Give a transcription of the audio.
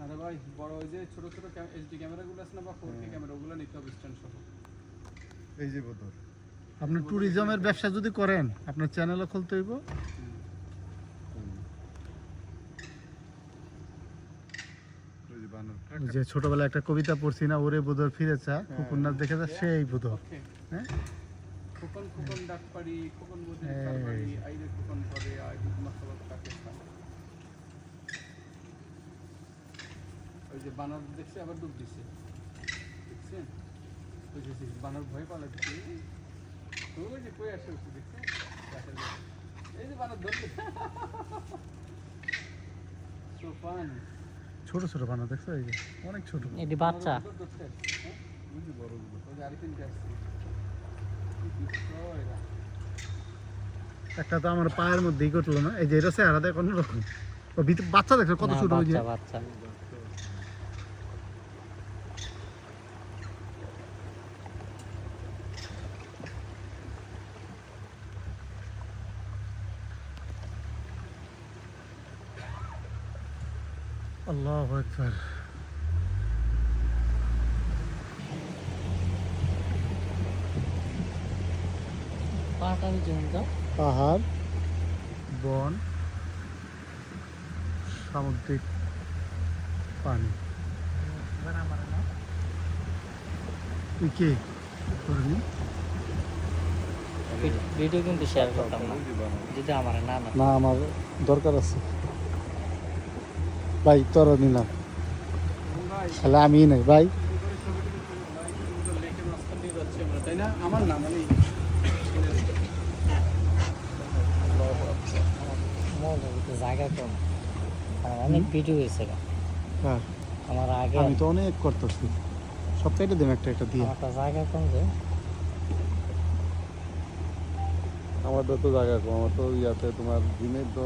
আরে ভাই বড় ওই যে ছোট ছোট এইচডি ক্যামেরাগুলো আছে না বা 4K ক্যামেরা ওগুলো নিতে হবে স্ট্যান্ড সহ। এই যে বোতল আপনি ট্যুরিজমের ব্যবসা যদি করেন আপনার চ্যানেলও খুলতে হইব। ওই যে বানর যে ছোটবেলায় একটা কবিতা পড়ছি না, ওরে বুধর ফিরেছা কুকুর নাচ দেখে যা সেই বুধর। হ্যাঁ খোকন খোকন ডাক পারি খোকন বুঝে পারি আইরে খোকন করে আই দুধ মাখা কাকে খায়। ওই যে বানর দেখছে আবার ডুব দিচ্ছে দেখছেন ওই যে বানর ভয় পালাচ্ছে ওই যে কই আসে দেখছেন এই যে বানর ধরছে সোফান ছোট ছোট বানা দেখছো, এই যে অনেক ছোট। এটি বাচ্চা। ওই যে বড়গুলো ওই যে আরেকদিনকে আসছে একটা তো আমার পায়ের মধ্যেই ঘটলো না, এই যে এটা চেহারা দেখ অন্যরকম। ও ভিতরে বাচ্চা দেখছো কত না, ছোট, ওই যে বাচ্চা বাচ্চা। আল্লাহু আকবার। পাটার জন্য পাহাড়, বন, সামুদ্রিক পানি। তুই কে করিনি? ভিডিও কিন্তু শেয়ার করতাম না ওই যে বানর যদি আমার না না না আমার দরকার আছে ভাই, তোর নিলাম ভাই তাহলে আমি নাই ভাই। লেকের মাঝখান দিয়ে যাচ্ছি আমরা তাই না আমার না মানে জায়গা কম, আর অনেক ভিডিও হয়েছে গা। হ্যাঁ আমার আগে আমি তো অনেক করতেছি, সপ্তাহে দেন একটা একটা দিয়ে। আমারটা জায়গা কম যে আমারটা তো জায়গা কম, আমার তো ইয়াতে তোমার দিনের তো